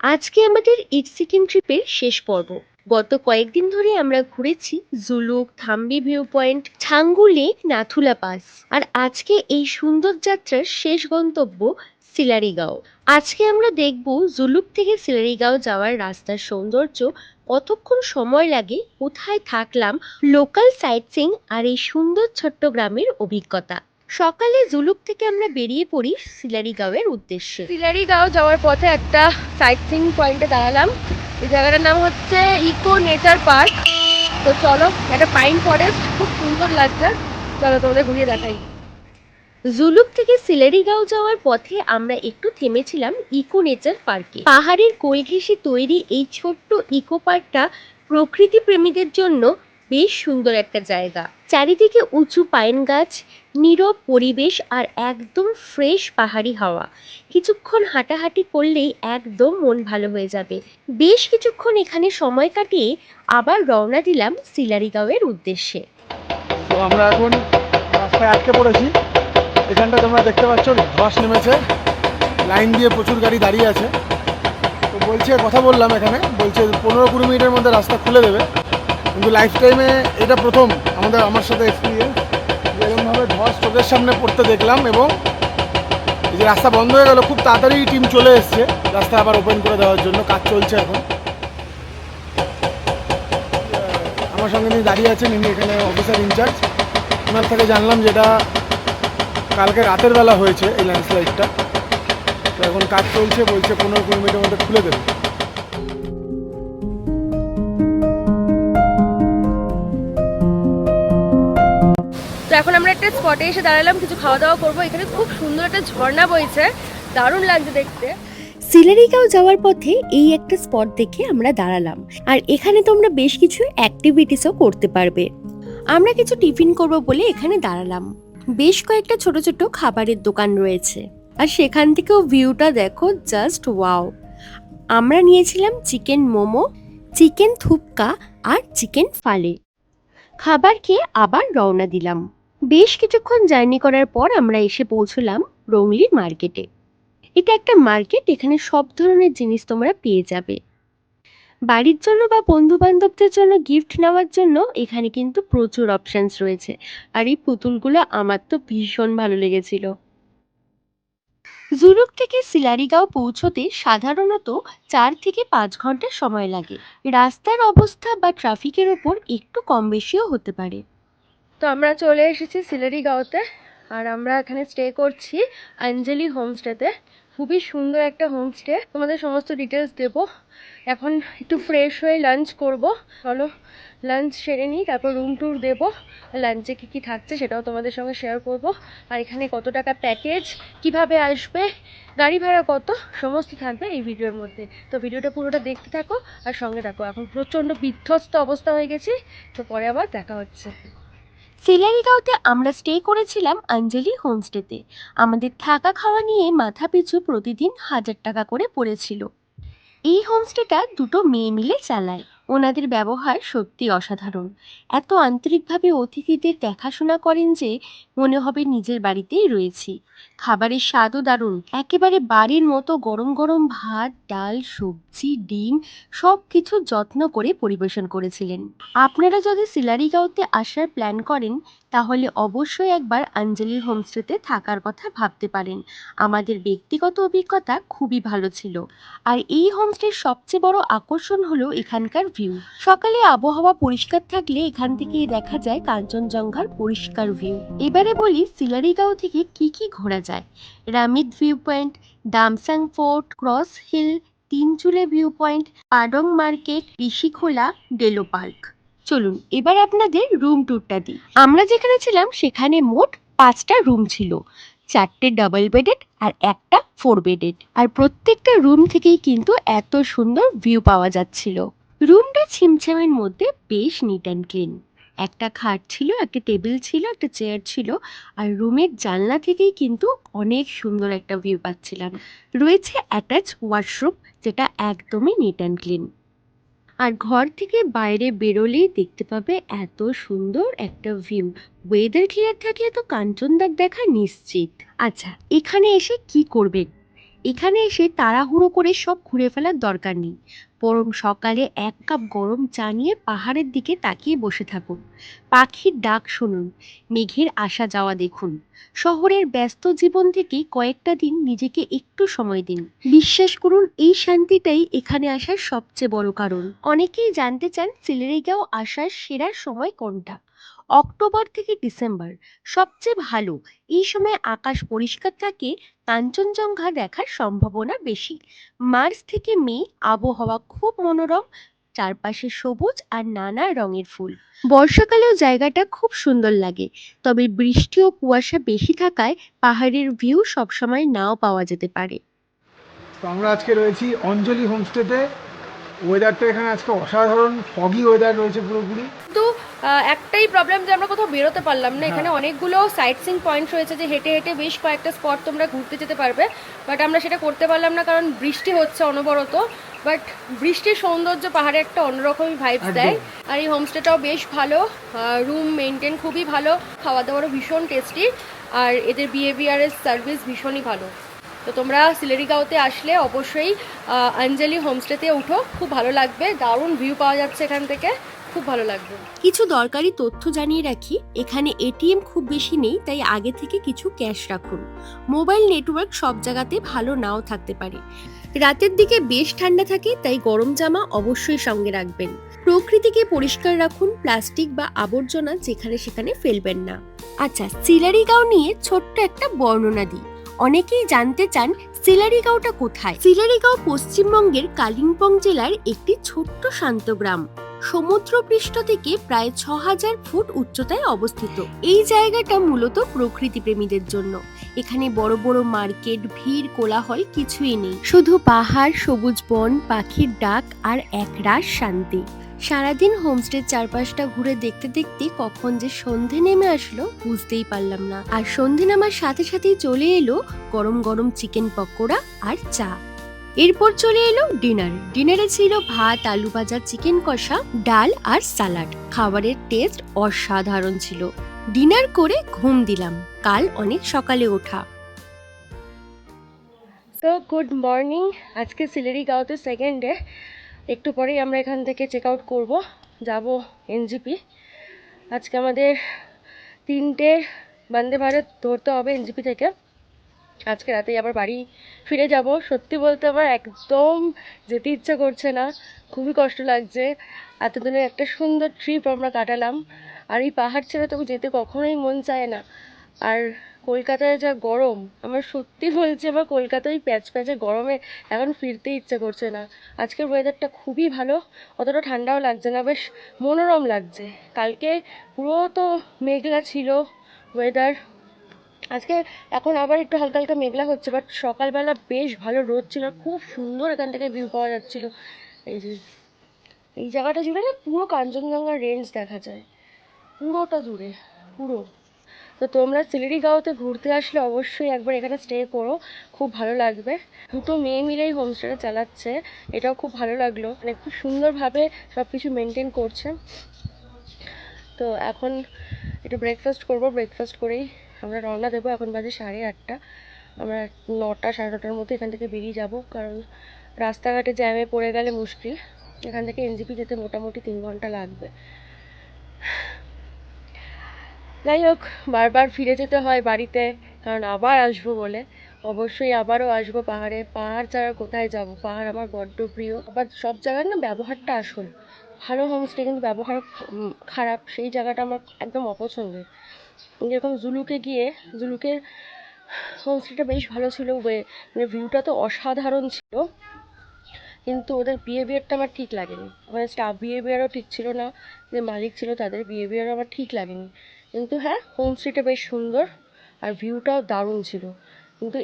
আজকে আমাদের ইট সিকিম ট্রিপের শেষ পর্ব। গত কয়েকদিন ধরে আমরা ঘুরেছি Zuluk, Thambi view point, Changu lake, Nathula pass. আর আজকে এই সুন্দর যাত্রার শেষ গন্তব্য সিলারিগাঁও। আজকে আমরা দেখব জুলুক থেকে সিলারিগাঁও যাওয়ার রাস্তার সৌন্দর্য, কতক্ষণ সময় লাগে, কোথায় থাকলাম, লোকাল সাইট সিং আর এই সুন্দর ছোট্ট গ্রামের অভিজ্ঞতা। সকালে জুলুক থেকে আমরা বেরিয়ে পড়ি সিলারিগাঁওয়ের উদ্দেশ্যে। সিলারিগাঁও যাওয়ার পথে একটা সাইট সিং পয়েন্টে দাঁড়ালাম। এই জায়গাটার নাম হচ্ছে ইকো নেচার পার্ক। তো চলো, একটা পাইন ফরেস্ট, খুব সুন্দর লাগছে। চলো তোমাদের ঘুরিয়ে দেখাই। জুলুক থেকে সিলারিগাঁও যাওয়ার পথে আমরা একটু থেমেছিলাম ইকো নেচার পার্কে। পাহাড়ের কোল ঘেঁষে তৈরি এই ছোট্ট ইকো পার্কটা প্রকৃতি প্রেমীদের জন্য বেশ সুন্দর একটা জায়গা। চারিদিকে উঁচু পাইন গাছ, নীরব পরিবেশ আর একদম ফ্রেশ পাহাড়ি হাওয়া। কিছুক্ষণ হাঁটাহাঁটি করলেই একদম মন ভালো হয়ে যাবে। বেশ কিছুক্ষণ এখানে সময় কাটিয়ে আবার রওনা দিলাম সিলারিগাঁওয়ের উদ্দেশ্যে। তো আমরা এখন রাস্তায় আটকে পড়েছি। এখানটা তোমরা দেখতে পাচ্ছ ধস নেমেছে, লাইন দিয়ে প্রচুর গাড়ি দাঁড়িয়ে আছে। তো বলছে, কথা বললাম এখানে, বলছে 15-20 মিনিটের মধ্যে রাস্তা খুলে দেবে। কিন্তু লাইফ টাইমে এটা প্রথম আমার সাথে এক্সপিরিয়েন্স যে এরকমভাবে ধস চোখের সামনে পড়তে দেখলাম। এবং এই যে রাস্তা বন্ধ হয়ে গেল, খুব তাড়াতাড়ি টিম চলে এসছে রাস্তা আবার ওপেন করে দেওয়ার জন্য। কাজ চলছে এখন। আমার সঙ্গে তিনি দাঁড়িয়ে আছেন, ইনি এখানে অফিসার ইনচার্জ। ওনার থেকে জানলাম যেটা কালকে রাতের বেলা হয়েছে এই ল্যান্ডস্লাইডটা। তো এখন কাজ চলছে, বলছে 15-20 মিনিটের মধ্যে খুলে দেবে। তো এখন আমরা একটা স্পটে এসে দাঁড়ালাম, কিছু খাওয়া দাওয়া করবো। এখানে খুব সুন্দর একটা ঝর্ণা বইছে, দারুণ লাগছে দেখতে। সিলারিগাঁও যাওয়ার পথে এই একটা স্পট দেখে আমরা দাঁড়ালাম। আর এখানে তোমরা বেশ কিছু অ্যাক্টিভিটিসও করতে পারবে। আমরা কিছু টিফিন করব বলে এখানে দাঁড়ালাম। বেশ কয়েকটা ছোট ছোট খাবারের দোকান রয়েছে, আর সেখান থেকেও ভিউটা দেখো, জাস্ট ওয়াও। আমরা নিয়েছিলাম চিকেন মোমো, চিকেন থুপকা আর চিকেন ফালে। খাবার খেয়ে আবার রওনা দিলাম। বেশ কিছুক্ষণ জার্নি করার পর আমরা এসে পৌঁছলাম রংলি মার্কেটে। এটা একটা মার্কেট, এখানে সব ধরনের জিনিস তোমরা পেয়ে যাবে। বাড়ির জন্য বা বন্ধু বান্ধবদের জন্য গিফট নেওয়ার জন্য এখানে কিন্তু প্রচুর অপশনস রয়েছে। আর এই পুতুলগুলো আমার তো ভীষণ ভালো লেগেছিল। জুলুক থেকে সিলারিগাঁও পৌঁছতে সাধারণত 4 থেকে 5 ঘন্টা সময় লাগে। রাস্তার অবস্থা বা ট্রাফিকের ওপর একটু কম বেশিও হতে পারে। তো আমরা চলে এসেছি সিলারিগাঁওতে, আর আমরা এখানে স্টে করছি অঞ্জলি হোমস্টেতে। খুবই সুন্দর একটা হোমস্টে, তোমাদের সমস্ত ডিটেলস দেবো। এখন একটু ফ্রেশ হয়ে লাঞ্চ করব। চলো লাঞ্চ সেরে নিই, তারপর রুম ট্যুর দেবো। লাঞ্চে কী কী থাকছে সেটাও তোমাদের সঙ্গে শেয়ার করব। আর এখানে কত টাকা প্যাকেজ, কিভাবে আসবে, গাড়ি ভাড়া কত, সমস্ত থাকবে এই ভিডিওর মধ্যে। তো ভিডিওটা পুরোটা দেখতে থাকো আর সঙ্গে থাকো। এখন প্রচণ্ড বিধ্বস্ত অবস্থা হয়ে গেছি, তো পরে আবার দেখা হচ্ছে। সিলারিগাঁওতে আমরা স্টে করেছিলাম অঞ্জলি হোমস্টেতে। আমাদের থাকা খাওয়া নিয়ে মাথা পিছু প্রতিদিন 1000 টাকা করে পড়েছিল। এই হোমস্টেটা দুটো মেয়ে মিলে চালায়। ওনাদের ব্যবহার সত্যি অসাধারণ। এত আন্তরিকভাবে অতিথিদের দেখাশোনা করেন যে মনে হবে নিজের বাড়িতেই রয়েছি। খাবারের স্বাদও দারুণ, একেবারে বাড়ির মতো গরম গরম ভাত, ডাল, সবজি, ডিম সব কিছু যত্ন করে পরিবেশন করেছিলেন। আপনারা যদি সিলারিগাঁওতে আসার প্ল্যান করেন তাহলে অবশ্যই একবার অঞ্জলির হোমস্টেতে থাকার কথা ভাবতে পারেন। আমাদের ব্যক্তিগত অভিজ্ঞতা খুবই ভালো ছিল। আর এই হোমস্টের সবচেয়ে বড় আকর্ষণ হলো এখানকার ভিউ। সকালে আবহাওয়া পরিষ্কার থাকলে এখান থেকে দেখা যায় কাঞ্চনজঙ্ঘার পরিষ্কার ভিউ। এবারে বলি সিলারিগাঁও থেকে কি কি ঘোরা যায়। Ramitey view point, Damsang fort, cross hill, Tinchuley view point, Pedong market, Rishikhola, Delo park. চলুন এবার আপনাদের রুম ট্যুরটা দিই। আমরা যেখানে ছিলাম সেখানে মোট 5টা রুম ছিল, 4টে ডাবল বেডেড আর একটা 4 বেডেড। আর প্রত্যেকটা রুম থেকেই কিন্তু এত সুন্দর ভিউ পাওয়া যাচ্ছিল। রুমটা ছিমছামের মধ্যে বেশ নিট অ্যান্ড ক্লিন। একটা খাট ছিল, একটা টেবিল ছিল, একটা চেয়ার ছিল। আর রুমের জানলা থেকেই কিন্তু অনেক সুন্দর একটা ভিউ পাচ্ছিলাম। রয়েছে অ্যাটাচ ওয়াশরুম, যেটা একদমই নিট অ্যান্ড ক্লিন। আর ঘর থেকে বাইরে বেরোলেই দেখতে পাবে এত সুন্দর একটা ভিউ। ওয়েদার ক্লিয়ার থাকলে তো কাঞ্চনজঙ্ঘা দেখা নিশ্চিত। আচ্ছা, এখানে এসে কি করবেন? এখানে এসে তাড়াহুড়ো করে সব ঘুরে ফেলার দরকার নেই, বরং সকালে এক কাপ গরম চা নিয়ে পাহাড়ের দিকে তাকিয়ে বসে থাকুন, পাখির ডাক শুনুন, মেঘের আসা যাওয়া দেখুন। শহরের ব্যস্ত জীবন থেকে কয়েকটা দিন নিজেকে একটু সময় দিন। বিশ্বাস করুন, এই শান্তিটাই এখানে আসার সবচেয়ে বড় কারণ। অনেকেই জানতে চান সিলেরিগাঁও আসার সেরা সময় কোনটা। অক্টোবর থেকে ডিসেম্বর সবচেয়ে ভালো। এই সময় আকাশ পরিষ্কার থাকে, কাঞ্চনজঙ্ঘা দেখার সম্ভাবনা বেশি। মার্চ থেকে মে আবহাওয়া খুব মনোরম, চারপাশে সবুজ আর নানা রঙের ফুল। বর্ষাকালেও জায়গাটা খুব সুন্দর লাগে, তবে বৃষ্টি ও কুয়াশা বেশি থাকায় পাহাড়ের ভিউ সবসময় নাও পাওয়া যেতে পারে। তো আমরা আজকে রয়েছি অঞ্জলি হোমস্টেতে। ওয়েদারটা এখানে আজকে অসাধারণ, ফগি ওয়েদার রয়েছে পুরোপুরি। কিন্তু একটাই প্রবলেম যে আমরা কোথাও বেরোতে পারলাম না। এখানে হ্যাঁ। অনেকগুলো সাইট সিইং পয়েন্ট রয়েছে যে হেঁটে হেঁটে বেশ কয়েকটা স্পট তোমরা ঘুরতে যেতে পারবে, বাট আমরা সেটা করতে পারলাম না কারণ বৃষ্টি হচ্ছে অনবরত। বাট বৃষ্টির সৌন্দর্য পাহাড়ে একটা অন্যরকমই ভাইবস একদম। দেয়। আর এই হোমস্টেটাও বেশ ভালো, রুম মেনটেন খুবই ভালো, খাওয়া দাওয়ারও ভীষণ টেস্টি, আর এদের বিহেভিয়ারের সার্ভিস ভীষণই ভালো। তো তোমরা সিলেরিগাঁওতে আসলে অবশ্যই অঞ্জলি হোমস্টেতে উঠো, খুব ভালো লাগবে, দারুণ ভিউ পাওয়া যাচ্ছে এখান থেকে, খুব ভালো লাগবে। কিছু দরকারি তথ্য জানিয়ে রাখি, এখানে এটিএম খুব বেশি নেই, তাই আগে থেকে কিছু ক্যাশ রাখুন। মোবাইল নেটওয়ার্ক সব জায়গাতে ভালো নাও থাকতে পারে। রাতের দিকে বেশ ঠান্ডা থাকে, তাই গরম জামা অবশ্যই সঙ্গে রাখবেন। প্রকৃতিকে পরিষ্কার রাখুন, প্লাস্টিক বা আবর্জনা যেখানে সেখানে ফেলবেন না। আচ্ছা, সিলারিগাঁও নিয়ে ছোট্ট একটা বর্ণনা দিই। অনেকেই জানতে চান সিলারিগাঁওটা কোথায়। সিলারিগাঁও পশ্চিমবঙ্গের কালিম্পং জেলার একটি ছোট্ট শান্ত গ্রাম, সমুদ্রপৃষ্ঠ থেকে প্রায় ৬,০০০ ফুট উচ্চতায় অবস্থিত। এই জায়গাটা মূলত প্রকৃতি প্রেমীদের জন্য। এখানে বড় বড় মার্কেট, ভিড়, কোলাহল কিছুই নেই, শুধু পাহাড়, সবুজ বন, পাখির ডাক আর একরাশ শান্তি। সারাদিন হোমস্টের চারপাশটা ঘুরে দেখতে দেখতে কখন যে সন্ধে নেমে আসলো বুঝতেই পারলাম না। আর সন্ধে নামার সাথে সাথেই চলে এলো গরম গরম চিকেন পকোড়া আর চা। এরপর চলে এলো ডিনারে ছিল ভাত, আলু ভাজা, চিকেন কষা, ডাল আর সালাড। খাবারের টেস্ট অসাধারণ ছিল। ডিনার করে ঘুম দিলাম, কাল অনেক সকালে ওঠা। তো গুড মর্নিং, আজকে সিলেরিগাঁওতে সেকেন্ড ডে। একটু পরেই আমরা এখান থেকে চেক আউট করবো, যাবো এনজিপি। আজকে আমাদের 3টে বন্দে ভারত ধরতে হবে এনজিপি থেকে। আজকে রাতেই আবার বাড়ি ফিরে যাব। সত্যি বলতে আমার একদম যেতে ইচ্ছা করছে না, খুবই কষ্ট লাগছে। এতদিনের একটা সুন্দর ট্রিপ আমরা কাটালাম, আর এই পাহাড় ছেড়ে তো যেতে কখনোই মন চায় না। আর কলকাতায় যা গরম, আমার সত্যি বলছি আমার কলকাতায় প্যাচ প্যাচে গরমে এখন ফিরতে ইচ্ছে করছে না। আজকের ওয়েদারটা খুবই ভালো, অতটা ঠান্ডাও লাগছে না, বেশ মনোরম লাগছে। কালকে পুরো তো মেঘলা ছিল ওয়েদার, আজকে এখন আবার একটু হালকা হালকা মেঘলা হচ্ছে, বাট সকালবেলা বেশ ভালো রোদ ছিল, খুব সুন্দর এখান থেকে ভিউ পাওয়া যাচ্ছিল। এই যে এই জায়গাটা জুড়ে না পুরো কাঞ্চনজঙ্ঘার রেঞ্জ দেখা যায়, পুরোটা জুড়ে পুরো। তো তোমরা সিলেরিগাঁওতে ঘুরতে আসলে অবশ্যই একবার এখানে স্টে করো, খুব ভালো লাগবে। দুটো মেয়ে মিলেই হোমস্টেটা চালাচ্ছে, এটাও খুব ভালো লাগলো, মানে খুব সুন্দরভাবে সব কিছু মেনটেন করছে। তো এখন একটু ব্রেকফাস্ট করবো, ব্রেকফাস্ট করেই আমরা রওনা দেবো। এখন বাজে 8:30, আমরা 9টা 9:30টার মধ্যে এখান থেকে বেরিয়ে যাব, কারণ রাস্তাঘাটে জ্যামে পড়ে গেলে মুশকিল। এখান থেকে এনজিপি যেতে মোটামুটি 3 ঘন্টা লাগবে। যাই হোক, বারবার ফিরে যেতে হয় বাড়িতে, কারণ আবার আসবো বলে। অবশ্যই আবারও আসবো পাহাড়ে, পাহাড় ছাড়া কোথায় যাব, পাহাড় আমার বড্ড প্রিয়। আবার সব জায়গার না ব্যবহারটা আসল, ভালো হোমস্টে কিন্তু ব্যবহার খারাপ, সেই জায়গাটা আমার একদম অপছন্দের। যেরকম জুলুকের হোমস্টেটা বেশ ভালো ছিল, মানে ভিউটা তো অসাধারণ ছিল, কিন্তু ওদের বিহেভিয়ারটা আমার ঠিক লাগেনি। ওখানে স্টাফ বিহেভিয়ারও ঠিক ছিল না, যে মালিক ছিল তাদের বিহেভিয়ারও আমার ঠিক লাগেনি। কিন্তু হ্যাঁ, হোমস্টেটা বেশ সুন্দর আর ভিউটাও দারুণ ছিল। কিন্তু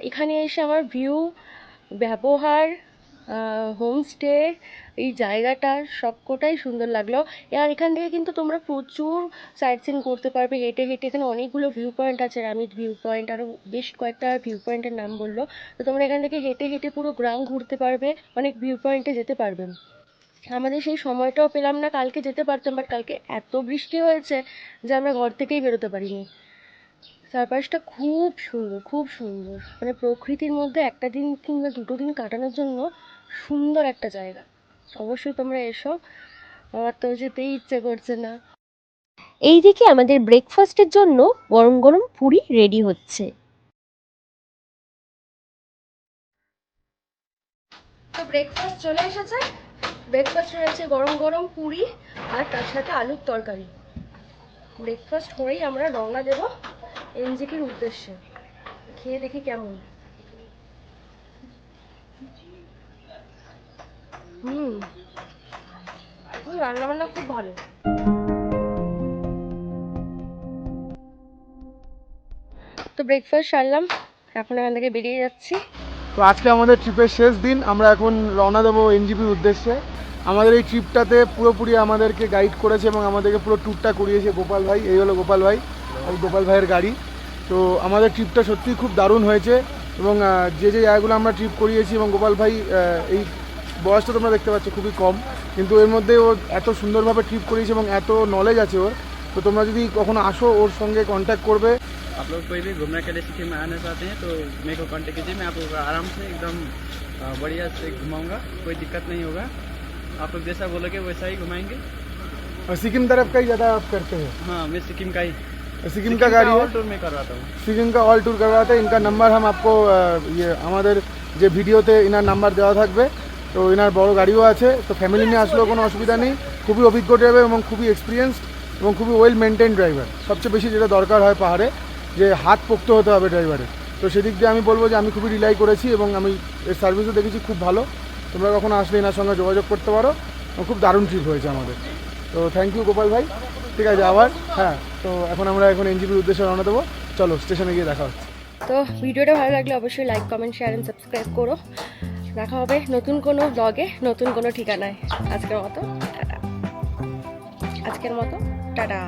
এখানে এসে আমার ভিউ, ব্যবহার, হোমস্টে, এই জায়গাটা সবকটাই সুন্দর লাগলো। আর এখান থেকে কিন্তু তোমরা প্রচুর সাইট সিন করতে পারবে হেঁটে হেঁটে। এখানে অনেকগুলো ভিউ পয়েন্ট আছে, রামিত ভিউ পয়েন্ট, আরও বেশ কয়েকটা ভিউ পয়েন্টের নাম বললো। তো তোমরা এখান থেকে হেঁটে হেঁটে পুরো গ্রাম ঘুরতে পারবে, অনেক ভিউ পয়েন্টে যেতে পারবে। আমাদের সেই সময়টাও পেলাম না, কালকে যেতে পারতাম, বাট কালকে এত বৃষ্টি হয়েছে যে আমরা ঘর থেকেই বেরোতে পারিনি। চারপাশটা খুব সুন্দর, খুব সুন্দর। মানে প্রকৃতির মধ্যে একটা দিন কিংবা দুটো দিন কাটানোর জন্য সুন্দর একটা জায়গা। অবশ্যই তোমরা এসো, আমার তো যেতেই ইচ্ছে করছে না। এইদিকে আমাদের ব্রেকফাস্টের জন্য গরম গরম পুরি রেডি হচ্ছে। তো ব্রেকফাস্ট চলে এসেছে। ব্রেকফাস্ট রয়েছে গরম গরম পুরি আর তার সাথে আলুর তরকারি। ব্রেকফাস্ট করেই আমরা রওনা দেব এনজেপির উদ্দেশ্যে। খেয়ে দেখি কেমন। রান্না বান্না খুব ভালো। তো ব্রেকফাস্ট সারলাম, এখন এখান থেকে বেরিয়ে যাচ্ছি। তো আজকে আমাদের ট্রিপের শেষ দিন, আমরা এখন রওনা দেবো এনজিপির উদ্দেশ্যে। আমাদের এই ট্রিপটাতে পুরোপুরি আমাদেরকে গাইড করেছে এবং আমাদেরকে পুরো ট্যুরটা করিয়েছে গোপাল ভাই। এই হলো গোপাল ভাই, এই গোপাল ভাইয়ের গাড়ি। তো আমাদের ট্রিপটা সত্যিই খুব দারুণ হয়েছে এবং যে যে জায়গাগুলো আমরা ট্রিপ করিয়েছি, এবং গোপাল ভাই এই বয়সটা তোমরা দেখতে পাচ্ছ খুবই কম, কিন্তু এর মধ্যে ও এত সুন্দরভাবে ট্রিপ করিয়েছে এবং এত নলেজ আছে ওর। তো তোমরা যদি কখনো আসো ওর সঙ্গে কন্ট্যাক্ট করবে। आप लोग कोई भी घूमने के लिए सिक्किम में आना चाहते हैं तो मेरे को कांटेक्ट कीजिए, मैं आपको आराम से एकदम बढ़िया से घुमाऊंगा, कोई दिक्कत नहीं होगा। आप लोग जैसा बोलोगे वैसा ही घुमाएंगे। और सिक्किम तरफ का ही ज़्यादा आप करते हैं? हाँ, मैं सिक्किम का ही, सिक्किम का गाड़ी है, ऑल टूर में करवाता हूँ। সিকিম কা অল ট্যুর করवाते हैं। इनका नंबर हम आपको ইয়ে আমাদের যে ভিডিওতে ইনার নাম্বার দেওয়া থাকবে। তো ইনার বড় গাড়িও আছে, তো ফ্যামিলি নিয়ে আসলেও কোনো অসুবিধা নেই। খুবই অভিজ্ঞ ড্রাইভার এবং খুবই এক্সপিরিয়েন্সড এবং খুবই ওয়েল মেনটেন ড্রাইভার। সবচেয়ে বেশি যেটা দরকার হয় পাহাড়ে, যে হাত পোক্ত হতে হবে ড্রাইভারের। তো সেদিক দিয়ে আমি বলবো যে আমি খুবই রিলাই করেছি এবং আমি এর সার্ভিসও দেখেছি খুব ভালো। তোমরা কখনো আসলে এনার সঙ্গে যোগাযোগ করতে পারো। খুব দারুণ ট্রিপ হয়েছে আমাদের। তো থ্যাংক ইউ গোপাল ভাই। ঠিক আছে আবার, হ্যাঁ। তো এখন আমরা এনজিপির উদ্দেশ্যে রওনা দেবো। চলো স্টেশনে গিয়ে দেখা হচ্ছে। তো ভিডিওটা ভালো লাগলে অবশ্যই like, comment, share and subscribe করো। দেখা হবে নতুন কোনো ব্লগে, নতুন কোনো ঠিকানায়। আজকের মতো টাটা।